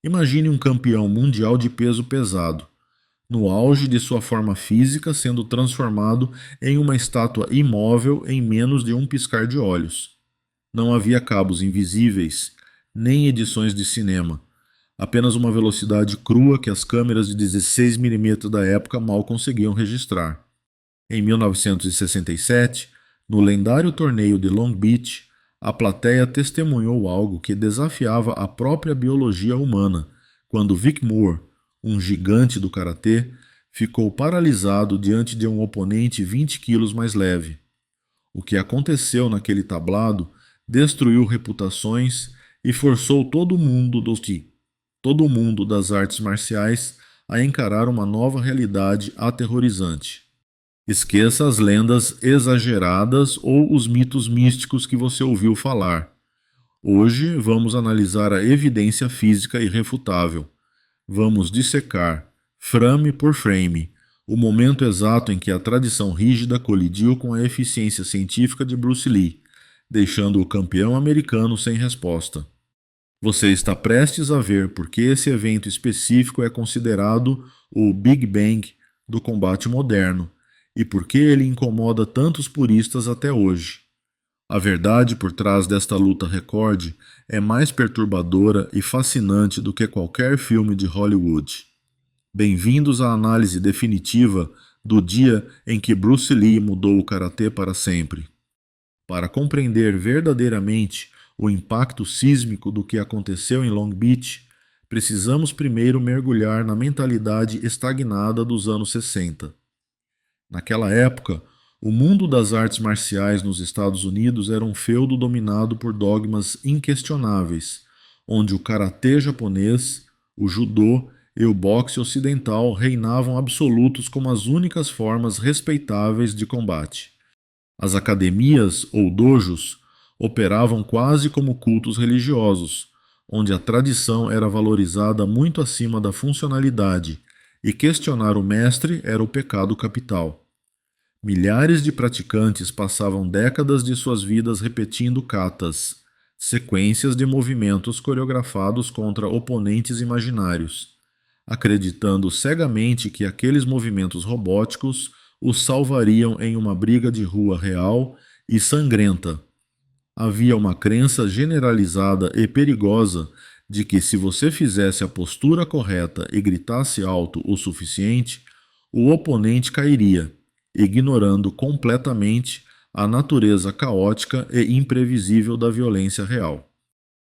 Imagine um campeão mundial de peso pesado, no auge de sua forma física, sendo transformado em uma estátua imóvel em menos de um piscar de olhos. Não havia cabos invisíveis, nem edições de cinema. Apenas uma velocidade crua que as câmeras de 16 milímetros da época mal conseguiam registrar. Em 1967, no lendário torneio de Long Beach, a plateia testemunhou algo que desafiava a própria biologia humana, quando Vic Moore, um gigante do karatê, ficou paralisado diante de um oponente 20 quilos mais leve. O que aconteceu naquele tablado destruiu reputações e forçou todo mundo das artes marciais a encarar uma nova realidade aterrorizante. Esqueça as lendas exageradas ou os mitos místicos que você ouviu falar. Hoje vamos analisar a evidência física irrefutável. Vamos dissecar, frame por frame, o momento exato em que a tradição rígida colidiu com a eficiência científica de Bruce Lee, deixando o campeão americano sem resposta. Você está prestes a ver por que esse evento específico é considerado o Big Bang do combate moderno e por que ele incomoda tantos puristas até hoje. A verdade por trás desta luta recorde é mais perturbadora e fascinante do que qualquer filme de Hollywood. Bem-vindos à análise definitiva do dia em que Bruce Lee mudou o karatê para sempre. Para compreender verdadeiramente o impacto sísmico do que aconteceu em Long Beach, precisamos primeiro mergulhar na mentalidade estagnada dos anos 60. Naquela época, o mundo das artes marciais nos Estados Unidos era um feudo dominado por dogmas inquestionáveis, onde o karatê japonês, o judô e o boxe ocidental reinavam absolutos como as únicas formas respeitáveis de combate. As academias ou dojos operavam quase como cultos religiosos, onde a tradição era valorizada muito acima da funcionalidade e questionar o mestre era o pecado capital. Milhares de praticantes passavam décadas de suas vidas repetindo katas, sequências de movimentos coreografados contra oponentes imaginários, acreditando cegamente que aqueles movimentos robóticos os salvariam em uma briga de rua real e sangrenta. Havia uma crença generalizada e perigosa de que se você fizesse a postura correta e gritasse alto o suficiente, o oponente cairia, ignorando completamente a natureza caótica e imprevisível da violência real.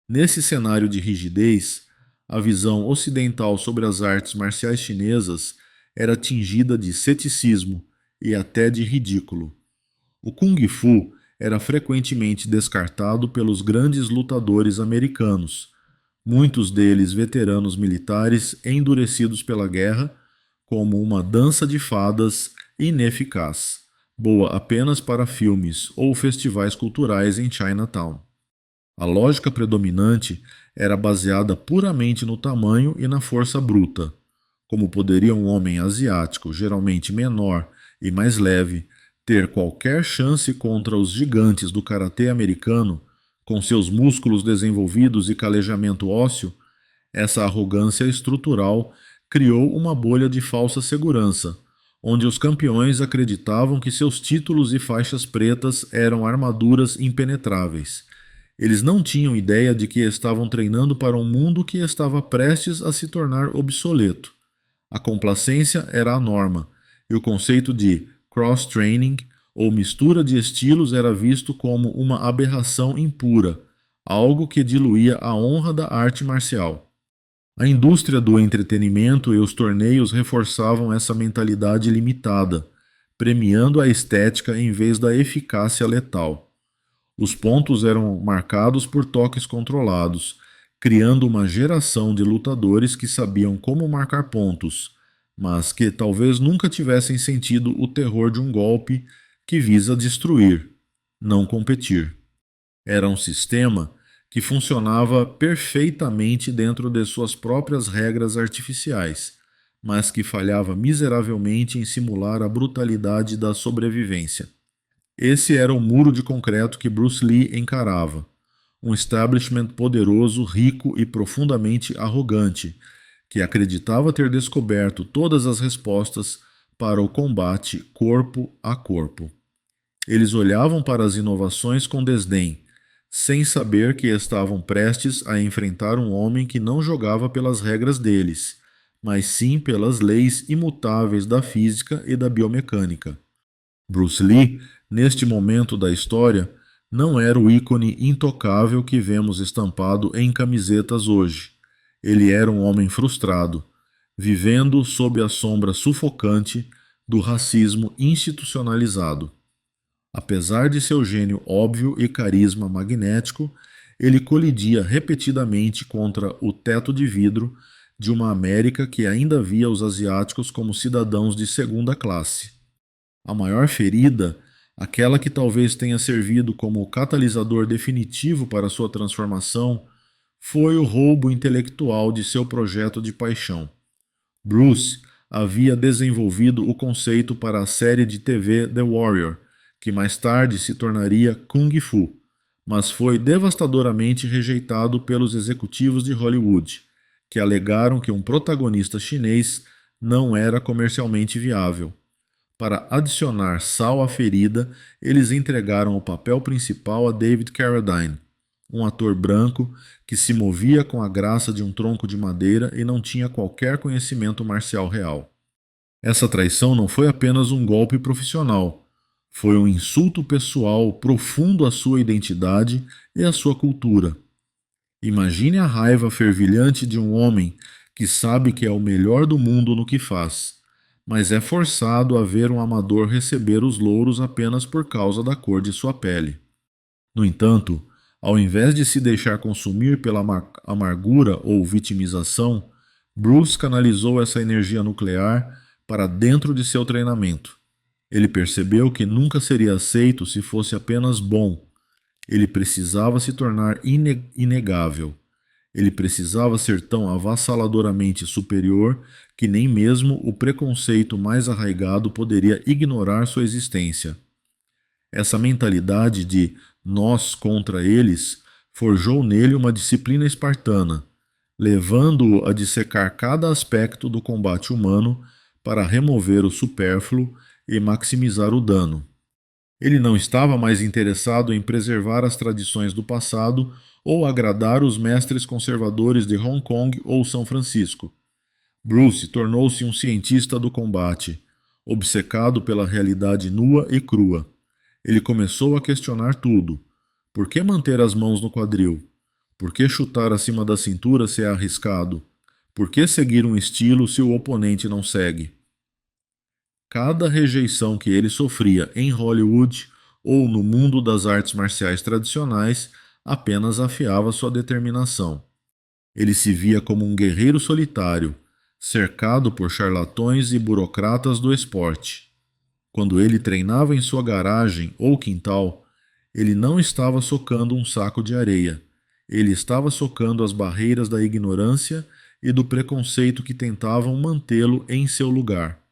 Nesse cenário de rigidez, a visão ocidental sobre as artes marciais chinesas era tingida de ceticismo e até de ridículo. O Kung Fu era frequentemente descartado pelos grandes lutadores americanos, muitos deles veteranos militares endurecidos pela guerra, como uma dança de fadas ineficaz, boa apenas para filmes ou festivais culturais em Chinatown. A lógica predominante era baseada puramente no tamanho e na força bruta. Como poderia um homem asiático, geralmente menor e mais leve, ter qualquer chance contra os gigantes do karatê americano, com seus músculos desenvolvidos e calejamento ósseo? Essa arrogância estrutural criou uma bolha de falsa segurança, onde os campeões acreditavam que seus títulos e faixas pretas eram armaduras impenetráveis. Eles não tinham ideia de que estavam treinando para um mundo que estava prestes a se tornar obsoleto. A complacência era a norma, e o conceito de cross-training ou mistura de estilos era visto como uma aberração impura, algo que diluía a honra da arte marcial. A indústria do entretenimento e os torneios reforçavam essa mentalidade limitada, premiando a estética em vez da eficácia letal. Os pontos eram marcados por toques controlados, criando uma geração de lutadores que sabiam como marcar pontos, mas que talvez nunca tivessem sentido o terror de um golpe que visa destruir, não competir. Era um sistema que funcionava perfeitamente dentro de suas próprias regras artificiais, mas que falhava miseravelmente em simular a brutalidade da sobrevivência. Esse era o muro de concreto que Bruce Lee encarava, um establishment poderoso, rico e profundamente arrogante, que acreditava ter descoberto todas as respostas para o combate corpo a corpo. Eles olhavam para as inovações com desdém, sem saber que estavam prestes a enfrentar um homem que não jogava pelas regras deles, mas sim pelas leis imutáveis da física e da biomecânica. Bruce Lee, neste momento da história, não era o ícone intocável que vemos estampado em camisetas hoje. Ele era um homem frustrado, vivendo sob a sombra sufocante do racismo institucionalizado. Apesar de seu gênio óbvio e carisma magnético, ele colidia repetidamente contra o teto de vidro de uma América que ainda via os asiáticos como cidadãos de segunda classe. A maior ferida, aquela que talvez tenha servido como catalisador definitivo para sua transformação, foi o roubo intelectual de seu projeto de paixão. Bruce havia desenvolvido o conceito para a série de TV The Warrior, que mais tarde se tornaria Kung Fu, mas foi devastadoramente rejeitado pelos executivos de Hollywood, que alegaram que um protagonista chinês não era comercialmente viável. Para adicionar sal à ferida, eles entregaram o papel principal a David Carradine, um ator branco que se movia com a graça de um tronco de madeira e não tinha qualquer conhecimento marcial real. Essa traição não foi apenas um golpe profissional, foi um insulto pessoal profundo à sua identidade e à sua cultura. Imagine a raiva fervilhante de um homem que sabe que é o melhor do mundo no que faz, mas é forçado a ver um amador receber os louros apenas por causa da cor de sua pele. No entanto, ao invés de se deixar consumir pela amargura ou vitimização, Bruce canalizou essa energia nuclear para dentro de seu treinamento. Ele percebeu que nunca seria aceito se fosse apenas bom. Ele precisava se tornar inegável. Ele precisava ser tão avassaladoramente superior que nem mesmo o preconceito mais arraigado poderia ignorar sua existência. Essa mentalidade de nós contra eles forjou nele uma disciplina espartana, levando-o a dissecar cada aspecto do combate humano para remover o supérfluo e maximizar o dano. Ele não estava mais interessado em preservar as tradições do passado ou agradar os mestres conservadores de Hong Kong ou São Francisco. Bruce tornou-se um cientista do combate, obcecado pela realidade nua e crua. Ele começou a questionar tudo. Por que manter as mãos no quadril? Por que chutar acima da cintura se é arriscado? Por que seguir um estilo se o oponente não segue? Cada rejeição que ele sofria em Hollywood ou no mundo das artes marciais tradicionais apenas afiava sua determinação. Ele se via como um guerreiro solitário, cercado por charlatões e burocratas do esporte. Quando ele treinava em sua garagem ou quintal, ele não estava socando um saco de areia. Ele estava socando as barreiras da ignorância e do preconceito que tentavam mantê-lo em seu lugar.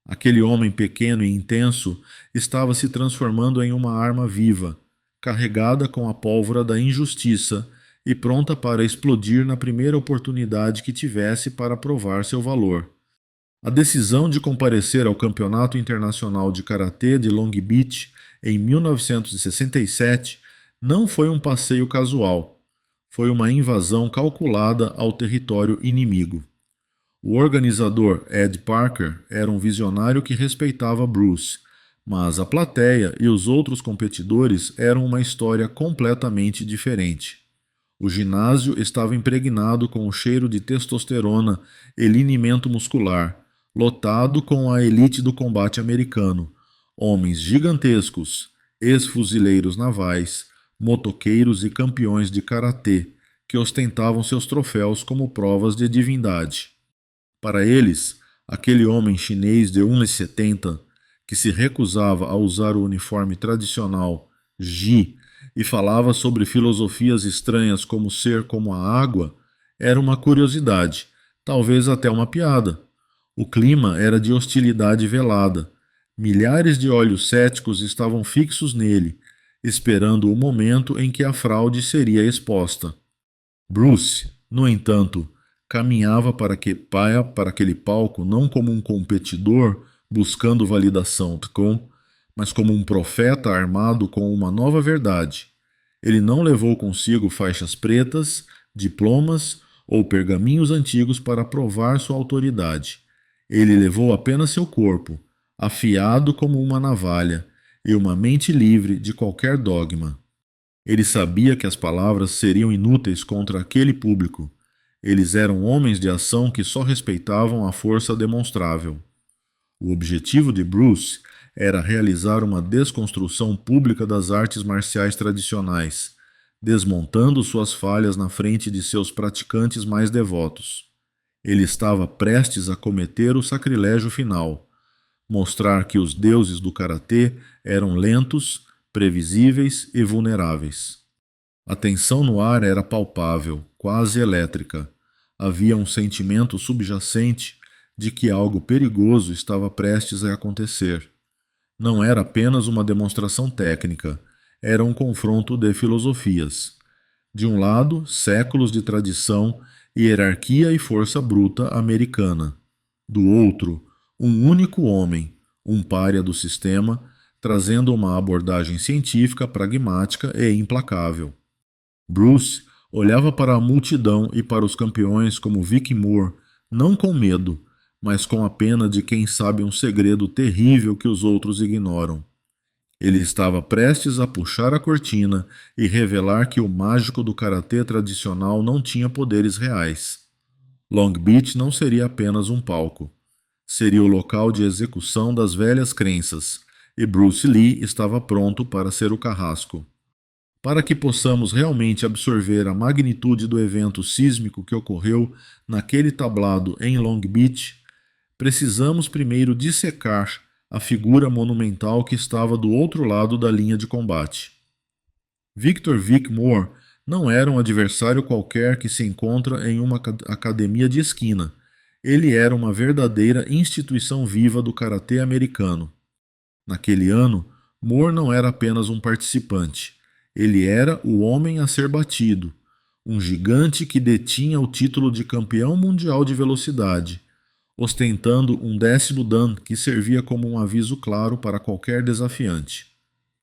Aquele homem pequeno e intenso estava se transformando em uma arma viva, carregada com a pólvora da injustiça e pronta para explodir na primeira oportunidade que tivesse para provar seu valor. A decisão de comparecer ao Campeonato Internacional de Karatê de Long Beach em 1967 não foi um passeio casual, foi uma invasão calculada ao território inimigo. O organizador Ed Parker era um visionário que respeitava Bruce, mas a plateia e os outros competidores eram uma história completamente diferente. O ginásio estava impregnado com o cheiro de testosterona e linimento muscular, lotado com a elite do combate americano, homens gigantescos, ex-fuzileiros navais, motoqueiros e campeões de karatê, que ostentavam seus troféus como provas de divindade. Para eles, aquele homem chinês de 1,70 que se recusava a usar o uniforme tradicional Ji e falava sobre filosofias estranhas como ser como a água, era uma curiosidade, talvez até uma piada. O clima era de hostilidade velada. Milhares de olhos céticos estavam fixos nele, esperando o momento em que a fraude seria exposta. Bruce, no entanto, caminhava para aquele palco não como um competidor buscando validação, mas como um profeta armado com uma nova verdade. Ele não levou consigo faixas pretas, diplomas ou pergaminhos antigos para provar sua autoridade. Ele levou apenas seu corpo, afiado como uma navalha, e uma mente livre de qualquer dogma. Ele sabia que as palavras seriam inúteis contra aquele público. Eles eram homens de ação que só respeitavam a força demonstrável. O objetivo de Bruce era realizar uma desconstrução pública das artes marciais tradicionais, desmontando suas falhas na frente de seus praticantes mais devotos. Ele estava prestes a cometer o sacrilégio final, mostrar que os deuses do karatê eram lentos, previsíveis e vulneráveis. A tensão no ar era palpável, quase elétrica. Havia um sentimento subjacente de que algo perigoso estava prestes a acontecer. Não era apenas uma demonstração técnica, era um confronto de filosofias. De um lado, séculos de tradição, hierarquia e força bruta americana. Do outro, um único homem, um pária do sistema, trazendo uma abordagem científica pragmática e implacável. Bruce olhava para a multidão e para os campeões como Vic Moore, não com medo, mas com a pena de quem sabe um segredo terrível que os outros ignoram. Ele estava prestes a puxar a cortina e revelar que o mágico do karatê tradicional não tinha poderes reais. Long Beach não seria apenas um palco. Seria o local de execução das velhas crenças, e Bruce Lee estava pronto para ser o carrasco. Para que possamos realmente absorver a magnitude do evento sísmico que ocorreu naquele tablado em Long Beach, precisamos primeiro dissecar a figura monumental que estava do outro lado da linha de combate. Victor Vic Moore não era um adversário qualquer que se encontra em uma academia de esquina. Ele era uma verdadeira instituição viva do karatê americano. Naquele ano, Moore não era apenas um participante. Ele era o homem a ser batido, um gigante que detinha o título de campeão mundial de velocidade, ostentando um 10º dan que servia como um aviso claro para qualquer desafiante.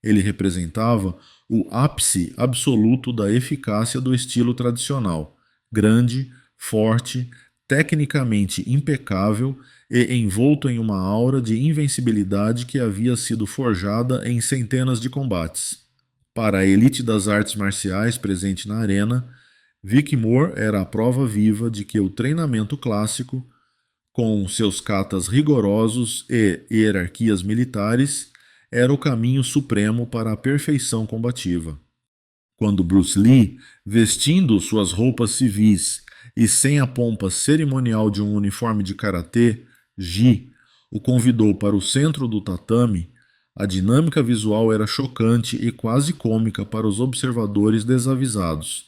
Ele representava o ápice absoluto da eficácia do estilo tradicional, grande, forte, tecnicamente impecável e envolto em uma aura de invencibilidade que havia sido forjada em centenas de combates. Para a elite das artes marciais presente na arena, Vic Moore era a prova viva de que o treinamento clássico, com seus katas rigorosos e hierarquias militares, era o caminho supremo para a perfeição combativa. Quando Bruce Lee, vestindo suas roupas civis e sem a pompa cerimonial de um uniforme de karatê, Gi, o convidou para o centro do tatame, a dinâmica visual era chocante e quase cômica para os observadores desavisados.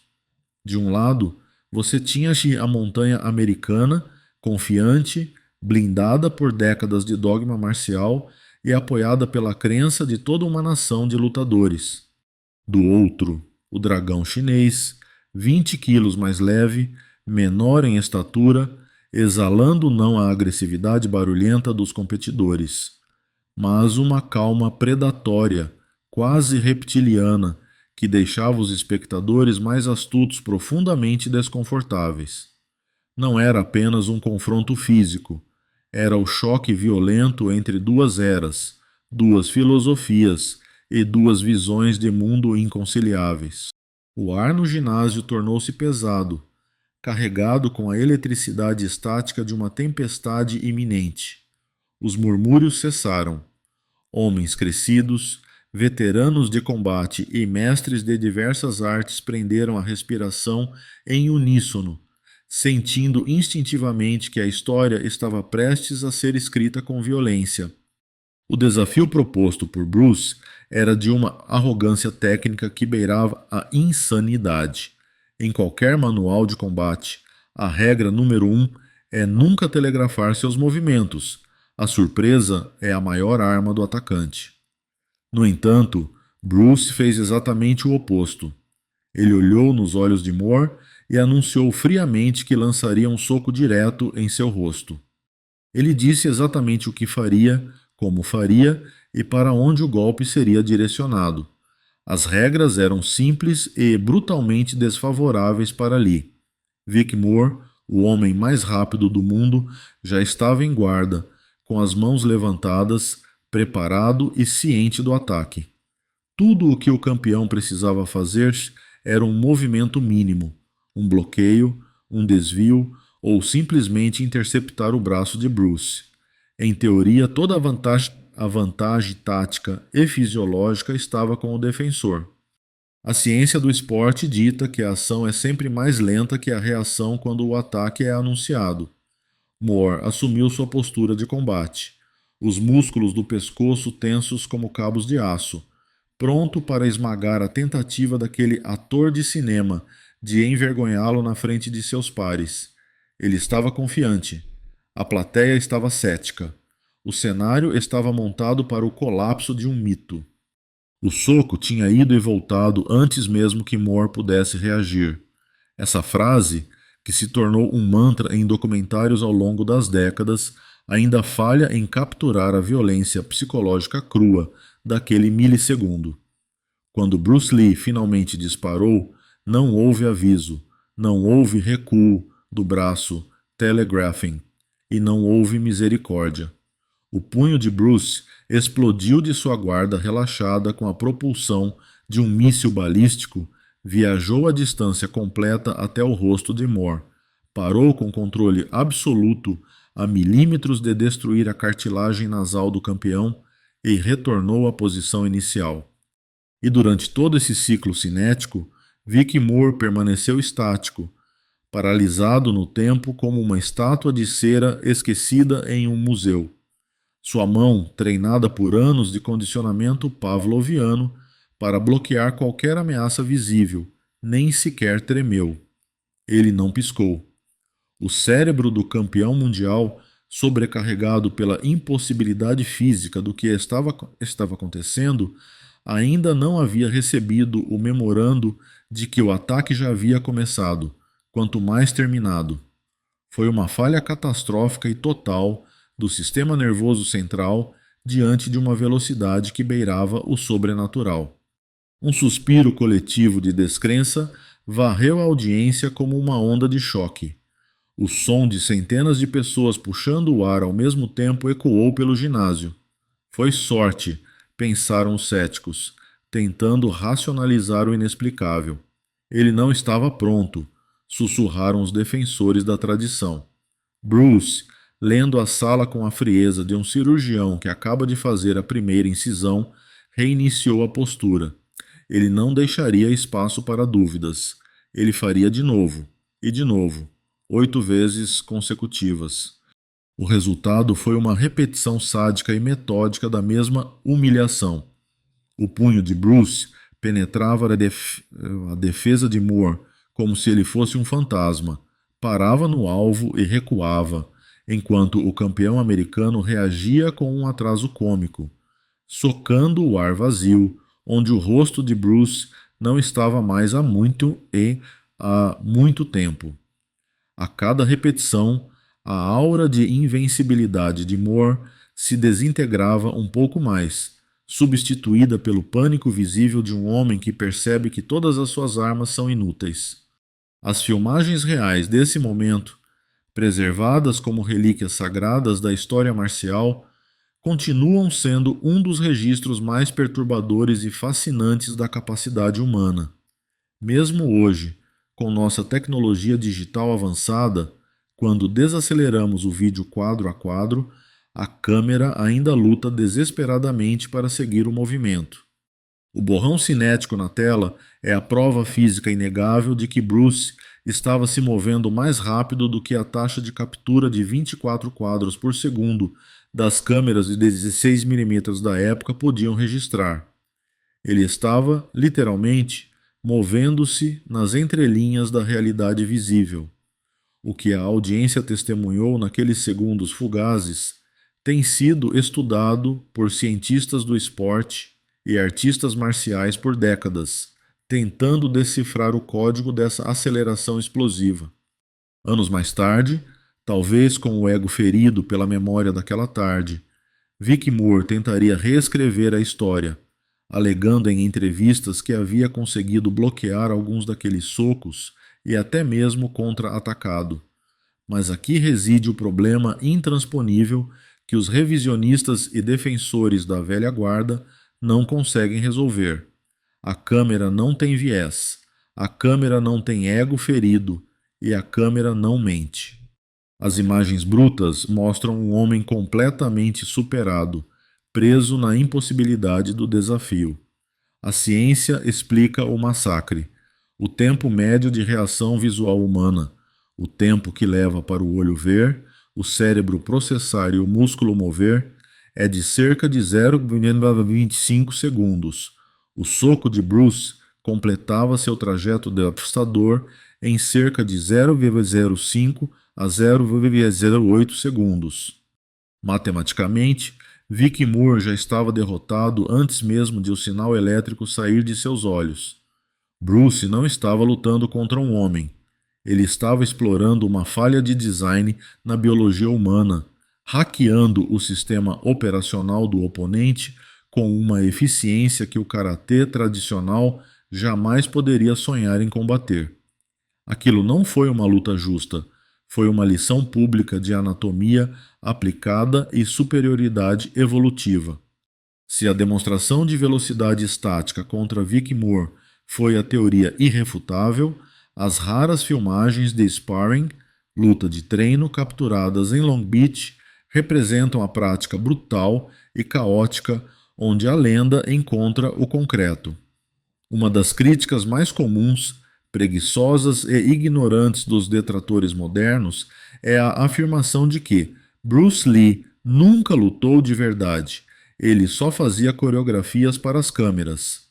De um lado, você tinha a montanha americana, confiante, blindada por décadas de dogma marcial e apoiada pela crença de toda uma nação de lutadores. Do outro, o dragão chinês, 20 quilos mais leve, menor em estatura, exalando não a agressividade barulhenta dos competidores, mas uma calma predatória, quase reptiliana, que deixava os espectadores mais astutos profundamente desconfortáveis. Não era apenas um confronto físico, era o choque violento entre duas eras, duas filosofias e duas visões de mundo inconciliáveis. O ar no ginásio tornou-se pesado, carregado com a eletricidade estática de uma tempestade iminente. Os murmúrios cessaram. Homens crescidos, veteranos de combate e mestres de diversas artes prenderam a respiração em uníssono, sentindo instintivamente que a história estava prestes a ser escrita com violência. O desafio proposto por Bruce era de uma arrogância técnica que beirava a insanidade. Em qualquer manual de combate, a regra número 1 é nunca telegrafar seus movimentos. A surpresa é a maior arma do atacante. No entanto, Bruce fez exatamente o oposto. Ele olhou nos olhos de Moore e anunciou friamente que lançaria um soco direto em seu rosto. Ele disse exatamente o que faria, como faria e para onde o golpe seria direcionado. As regras eram simples e brutalmente desfavoráveis para Lee. Vic Moore, o homem mais rápido do mundo, já estava em guarda, com as mãos levantadas, preparado e ciente do ataque. Tudo o que o campeão precisava fazer era um movimento mínimo, um bloqueio, um desvio ou simplesmente interceptar o braço de Bruce. Em teoria, toda a vantagem tática e fisiológica estava com o defensor. A ciência do esporte dita que a ação é sempre mais lenta que a reação quando o ataque é anunciado. Moore assumiu sua postura de combate, os músculos do pescoço tensos como cabos de aço, pronto para esmagar a tentativa daquele ator de cinema de envergonhá-lo na frente de seus pares. Ele estava confiante. A plateia estava cética. O cenário estava montado para o colapso de um mito. O soco tinha ido e voltado antes mesmo que Moore pudesse reagir. Essa frase, que se tornou um mantra em documentários ao longo das décadas, ainda falha em capturar a violência psicológica crua daquele milissegundo. Quando Bruce Lee finalmente disparou, não houve aviso, não houve recuo do braço telegraphing e não houve misericórdia. O punho de Bruce explodiu de sua guarda relaxada com a propulsão de um míssil balístico, viajou a distância completa até o rosto de Moore, parou com controle absoluto a milímetros de destruir a cartilagem nasal do campeão e retornou à posição inicial. E durante todo esse ciclo cinético, Vic Moore permaneceu estático, paralisado no tempo como uma estátua de cera esquecida em um museu. Sua mão, treinada por anos de condicionamento pavloviano para bloquear qualquer ameaça visível, nem sequer tremeu. Ele não piscou. O cérebro do campeão mundial, sobrecarregado pela impossibilidade física do que estava acontecendo, ainda não havia recebido o memorando de que o ataque já havia começado, quanto mais terminado. Foi uma falha catastrófica e total do sistema nervoso central diante de uma velocidade que beirava o sobrenatural. Um suspiro coletivo de descrença varreu a audiência como uma onda de choque. O som de centenas de pessoas puxando o ar ao mesmo tempo ecoou pelo ginásio. Foi sorte, pensaram os céticos, tentando racionalizar o inexplicável. Ele não estava pronto, sussurraram os defensores da tradição. Bruce, lendo a sala com a frieza de um cirurgião que acaba de fazer a primeira incisão, reiniciou a postura. Ele não deixaria espaço para dúvidas. Ele faria de novo, e de novo, 8 vezes consecutivas. O resultado foi uma repetição sádica e metódica da mesma humilhação. O punho de Bruce penetrava a defesa de Moore como se ele fosse um fantasma, parava no alvo e recuava, enquanto o campeão americano reagia com um atraso cômico, socando o ar vazio, onde o rosto de Bruce não estava mais há muito tempo. A cada repetição, a aura de invencibilidade de Moore se desintegrava um pouco mais, substituída pelo pânico visível de um homem que percebe que todas as suas armas são inúteis. As filmagens reais desse momento, preservadas como relíquias sagradas da história marcial, continuam sendo um dos registros mais perturbadores e fascinantes da capacidade humana. Mesmo hoje, com nossa tecnologia digital avançada, quando desaceleramos o vídeo quadro a quadro, a câmera ainda luta desesperadamente para seguir o movimento. O borrão cinético na tela é a prova física inegável de que Bruce estava se movendo mais rápido do que a taxa de captura de 24 quadros por segundo das câmeras de 16mm da época podiam registrar. Ele estava, literalmente, movendo-se nas entrelinhas da realidade visível. O que a audiência testemunhou naqueles segundos fugazes tem sido estudado por cientistas do esporte e artistas marciais por décadas, tentando decifrar o código dessa aceleração explosiva. Anos mais tarde, talvez com o ego ferido pela memória daquela tarde, Vic Moore tentaria reescrever a história, alegando em entrevistas que havia conseguido bloquear alguns daqueles socos e até mesmo contra-atacado. Mas aqui reside o problema intransponível que os revisionistas e defensores da velha guarda não conseguem resolver. A câmera não tem viés, a câmera não tem ego ferido e a câmera não mente. As imagens brutas mostram um homem completamente superado, preso na impossibilidade do desafio. A ciência explica o massacre, o tempo médio de reação visual humana, o tempo que leva para o olho ver, o cérebro processar e o músculo mover, é de cerca de 0,25 segundos. O soco de Bruce completava seu trajeto devastador em cerca de 0,05 a 0,08 segundos. Matematicamente, Vic Moore já estava derrotado antes mesmo de o sinal elétrico sair de seus olhos. Bruce não estava lutando contra um homem. Ele estava explorando uma falha de design na biologia humana, hackeando o sistema operacional do oponente com uma eficiência que o karatê tradicional jamais poderia sonhar em combater. Aquilo não foi uma luta justa, foi uma lição pública de anatomia aplicada e superioridade evolutiva. Se a demonstração de velocidade estática contra Vic Moore foi a teoria irrefutável, as raras filmagens de sparring, luta de treino capturadas em Long Beach, representam a prática brutal e caótica onde a lenda encontra o concreto. Uma das críticas mais comuns, preguiçosas e ignorantes dos detratores modernos é a afirmação de que Bruce Lee nunca lutou de verdade, ele só fazia coreografias para as câmeras.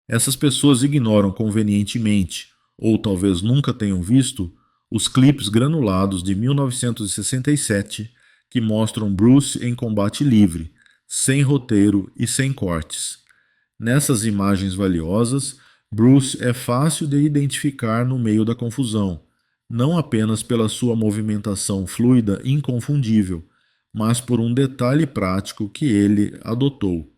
Essas pessoas ignoram convenientemente, ou talvez nunca tenham visto, os clipes granulados de 1967 que mostram Bruce em combate livre, sem roteiro e sem cortes. Nessas imagens valiosas, Bruce é fácil de identificar no meio da confusão, não apenas pela sua movimentação fluida inconfundível, mas por um detalhe prático que ele adotou: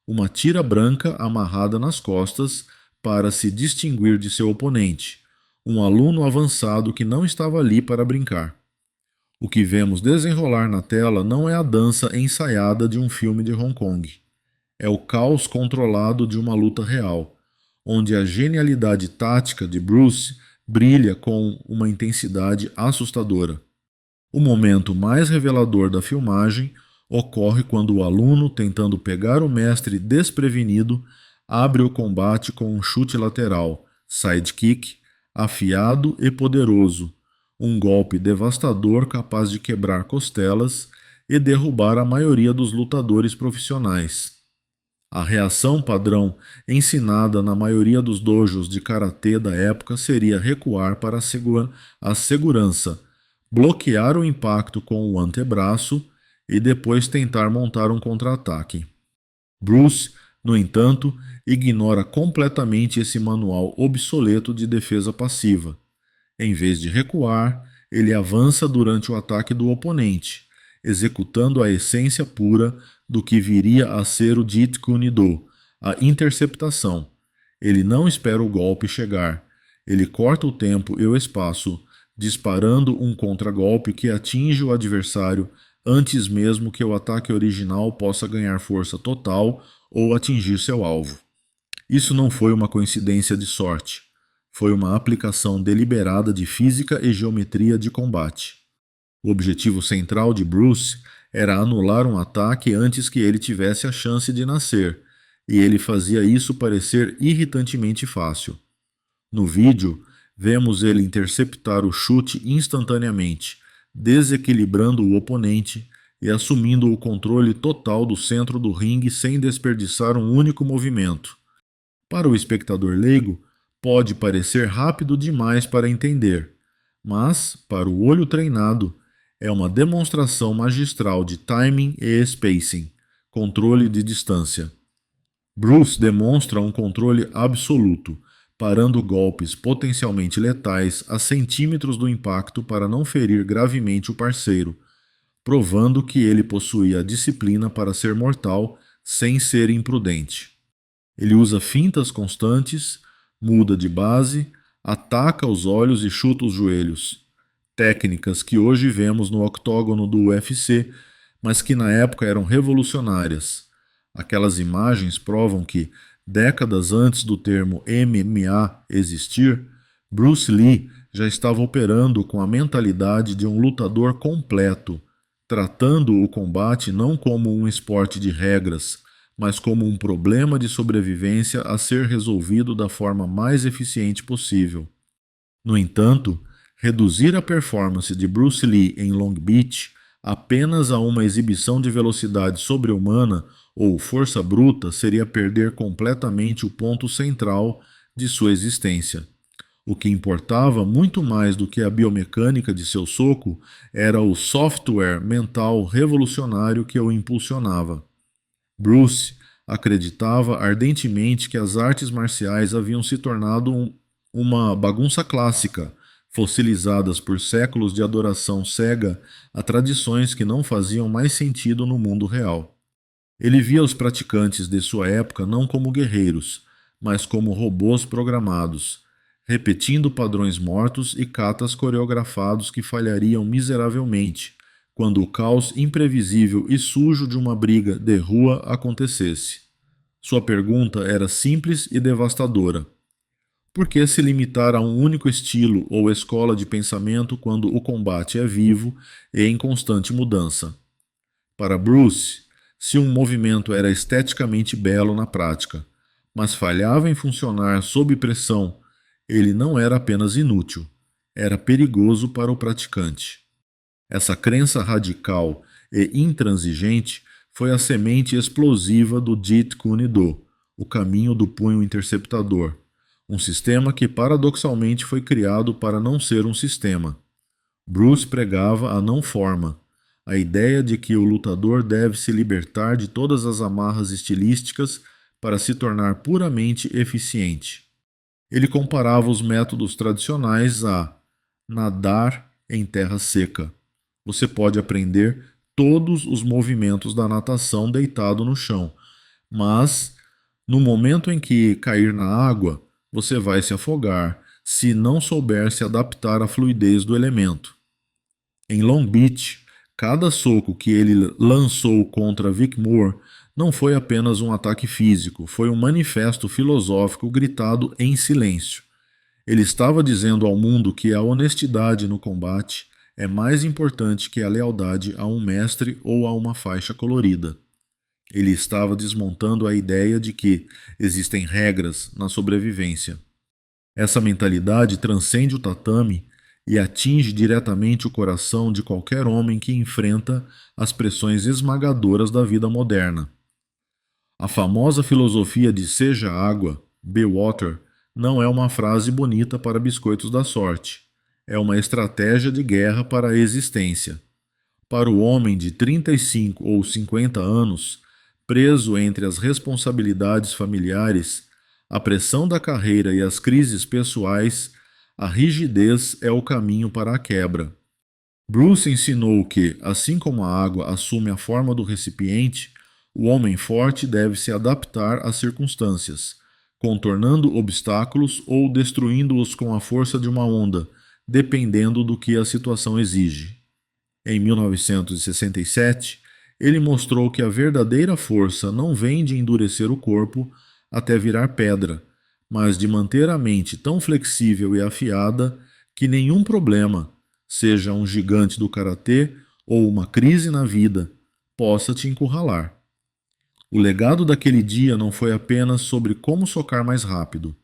uma tira branca amarrada nas costas para se distinguir de seu oponente, um aluno avançado que não estava ali para brincar. O que vemos desenrolar na tela não é a dança ensaiada de um filme de Hong Kong. É o caos controlado de uma luta real, onde a genialidade tática de Bruce brilha com uma intensidade assustadora. O momento mais revelador da filmagem ocorre quando o aluno, tentando pegar o mestre desprevenido, abre o combate com um chute lateral, sidekick, afiado e poderoso, um golpe devastador capaz de quebrar costelas e derrubar a maioria dos lutadores profissionais. A reação padrão ensinada na maioria dos dojos de karatê da época seria recuar para a segurança, bloquear o impacto com o antebraço e depois tentar montar um contra-ataque. Bruce, no entanto, ignora completamente esse manual obsoleto de defesa passiva. Em vez de recuar, ele avança durante o ataque do oponente, executando a essência pura do que viria a ser o Jeet Kune Do, a interceptação. Ele não espera o golpe chegar. Ele corta o tempo e o espaço, disparando um contragolpe que atinge o adversário antes mesmo que o ataque original possa ganhar força total ou atingir seu alvo. Isso não foi uma coincidência de sorte. Foi uma aplicação deliberada de física e geometria de combate. O objetivo central de Bruce era anular um ataque antes que ele tivesse a chance de nascer, e ele fazia isso parecer irritantemente fácil. No vídeo, vemos ele interceptar o chute instantaneamente, desequilibrando o oponente e assumindo o controle total do centro do ringue sem desperdiçar um único movimento. Para o espectador leigo, pode parecer rápido demais para entender, mas, para o olho treinado, é uma demonstração magistral de timing e spacing, controle de distância. Bruce demonstra um controle absoluto, parando golpes potencialmente letais a centímetros do impacto para não ferir gravemente o parceiro, provando que ele possuía a disciplina para ser mortal sem ser imprudente. Ele usa fintas constantes, muda de base, ataca os olhos e chuta os joelhos. Técnicas que hoje vemos no octógono do UFC, mas que na época eram revolucionárias. Aquelas imagens provam que, décadas antes do termo MMA existir, Bruce Lee já estava operando com a mentalidade de um lutador completo, tratando o combate não como um esporte de regras, mas como um problema de sobrevivência a ser resolvido da forma mais eficiente possível. No entanto, reduzir a performance de Bruce Lee em Long Beach apenas a uma exibição de velocidade sobre-humana ou força bruta seria perder completamente o ponto central de sua existência. O que importava muito mais do que a biomecânica de seu soco era o software mental revolucionário que o impulsionava. Bruce acreditava ardentemente que as artes marciais haviam se tornado uma bagunça clássica, fossilizadas por séculos de adoração cega a tradições que não faziam mais sentido no mundo real. Ele via os praticantes de sua época não como guerreiros, mas como robôs programados, repetindo padrões mortos e katas coreografados que falhariam miseravelmente quando o caos imprevisível e sujo de uma briga de rua acontecesse. Sua pergunta era simples e devastadora. Por que se limitar a um único estilo ou escola de pensamento quando o combate é vivo e em constante mudança? Para Bruce, se um movimento era esteticamente belo na prática, mas falhava em funcionar sob pressão, ele não era apenas inútil, era perigoso para o praticante. Essa crença radical e intransigente foi a semente explosiva do Jeet Kune Do, o caminho do punho interceptador, um sistema que paradoxalmente foi criado para não ser um sistema. Bruce pregava a não forma, a ideia de que o lutador deve se libertar de todas as amarras estilísticas para se tornar puramente eficiente. Ele comparava os métodos tradicionais a nadar em terra seca. Você pode aprender todos os movimentos da natação deitado no chão, mas no momento em que cair na água, você vai se afogar se não souber se adaptar à fluidez do elemento. Em Long Beach, cada soco que ele lançou contra Vic Moore não foi apenas um ataque físico, foi um manifesto filosófico gritado em silêncio. Ele estava dizendo ao mundo que a honestidade no combate é mais importante que a lealdade a um mestre ou a uma faixa colorida. Ele estava desmontando a ideia de que existem regras na sobrevivência. Essa mentalidade transcende o tatame e atinge diretamente o coração de qualquer homem que enfrenta as pressões esmagadoras da vida moderna. A famosa filosofia de seja água, be water, não é uma frase bonita para biscoitos da sorte. É uma estratégia de guerra para a existência. Para o homem de 35 ou 50 anos, preso entre as responsabilidades familiares, a pressão da carreira e as crises pessoais, a rigidez é o caminho para a quebra. Bruce ensinou que, assim como a água assume a forma do recipiente, o homem forte deve se adaptar às circunstâncias, contornando obstáculos ou destruindo-os com a força de uma onda, dependendo do que a situação exige. Em 1967, ele mostrou que a verdadeira força não vem de endurecer o corpo até virar pedra, mas de manter a mente tão flexível e afiada que nenhum problema, seja um gigante do karatê ou uma crise na vida, possa te encurralar. O legado daquele dia não foi apenas sobre como socar mais rápido,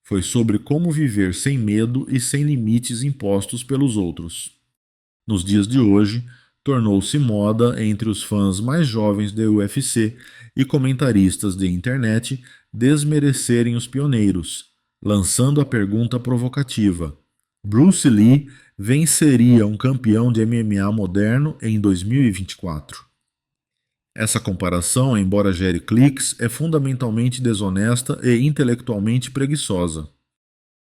foi sobre como viver sem medo e sem limites impostos pelos outros. Nos dias de hoje, tornou-se moda entre os fãs mais jovens do UFC e comentaristas de internet desmerecerem os pioneiros, lançando a pergunta provocativa: Bruce Lee venceria um campeão de MMA moderno em 2024? Essa comparação, embora gere cliques, é fundamentalmente desonesta e intelectualmente preguiçosa.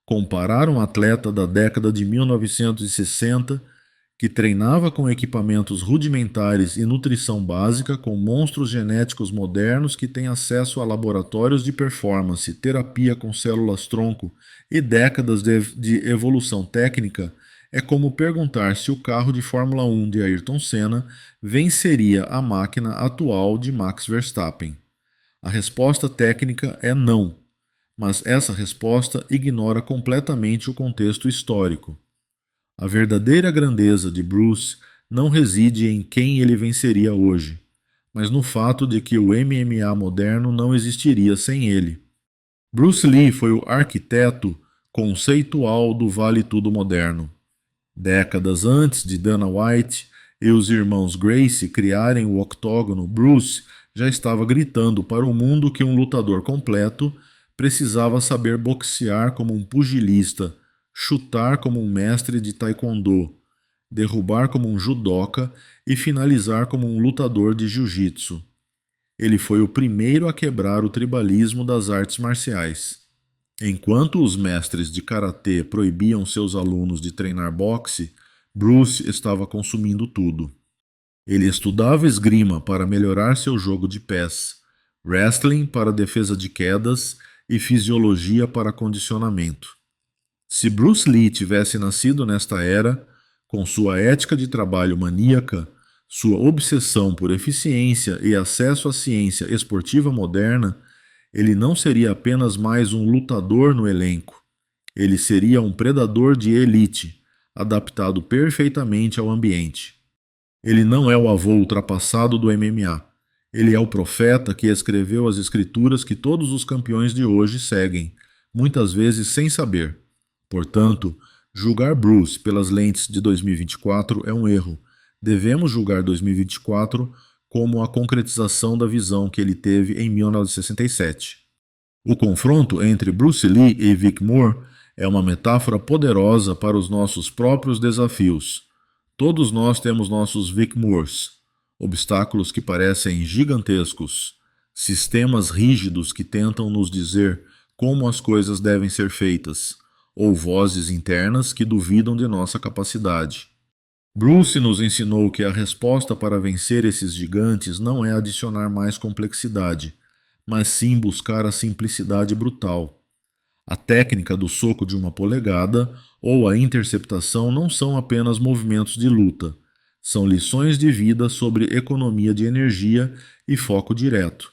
Comparar um atleta da década de 1960 que treinava com equipamentos rudimentares e nutrição básica com monstros genéticos modernos que têm acesso a laboratórios de performance, terapia com células-tronco e décadas de evolução técnica é como perguntar se o carro de Fórmula 1 de Ayrton Senna venceria a máquina atual de Max Verstappen. A resposta técnica é não, mas essa resposta ignora completamente o contexto histórico. A verdadeira grandeza de Bruce não reside em quem ele venceria hoje, mas no fato de que o MMA moderno não existiria sem ele. Bruce Lee foi o arquiteto conceitual do Vale Tudo moderno. Décadas antes de Dana White e os irmãos Gracie criarem o octógono, Bruce já estava gritando para o mundo que um lutador completo precisava saber boxear como um pugilista, chutar como um mestre de taekwondo, derrubar como um judoca e finalizar como um lutador de jiu-jitsu. Ele foi o primeiro a quebrar o tribalismo das artes marciais. Enquanto os mestres de karatê proibiam seus alunos de treinar boxe, Bruce estava consumindo tudo. Ele estudava esgrima para melhorar seu jogo de pés, wrestling para defesa de quedas e fisiologia para condicionamento. Se Bruce Lee tivesse nascido nesta era, com sua ética de trabalho maníaca, sua obsessão por eficiência e acesso à ciência esportiva moderna, ele não seria apenas mais um lutador no elenco. Ele seria um predador de elite, adaptado perfeitamente ao ambiente. Ele não é o avô ultrapassado do MMA. Ele é o profeta que escreveu as escrituras que todos os campeões de hoje seguem, muitas vezes sem saber. Portanto, julgar Bruce pelas lentes de 2024 é um erro. Devemos julgar 2024 como a concretização da visão que ele teve em 1967. O confronto entre Bruce Lee e Vic Moore é uma metáfora poderosa para os nossos próprios desafios. Todos nós temos nossos Vic Moores, obstáculos que parecem gigantescos, sistemas rígidos que tentam nos dizer como as coisas devem ser feitas, ou vozes internas que duvidam de nossa capacidade. Bruce nos ensinou que a resposta para vencer esses gigantes não é adicionar mais complexidade, mas sim buscar a simplicidade brutal. A técnica do soco de uma polegada ou a interceptação não são apenas movimentos de luta, são lições de vida sobre economia de energia e foco direto.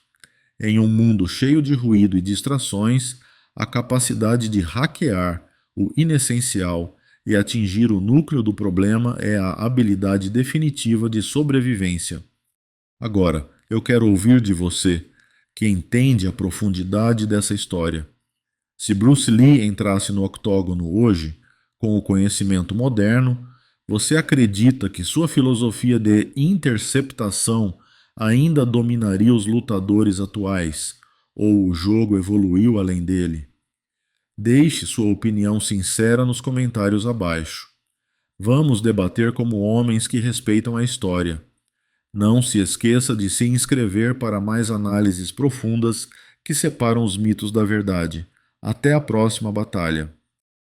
Em um mundo cheio de ruído e distrações, a capacidade de hackear o inessencial e atingir o núcleo do problema é a habilidade definitiva de sobrevivência. Agora, eu quero ouvir de você, que entende a profundidade dessa história. Se Bruce Lee entrasse no octógono hoje, com o conhecimento moderno, você acredita que sua filosofia de interceptação ainda dominaria os lutadores atuais, ou o jogo evoluiu além dele? Deixe sua opinião sincera nos comentários abaixo. Vamos debater como homens que respeitam a história. Não se esqueça de se inscrever para mais análises profundas que separam os mitos da verdade. Até a próxima batalha.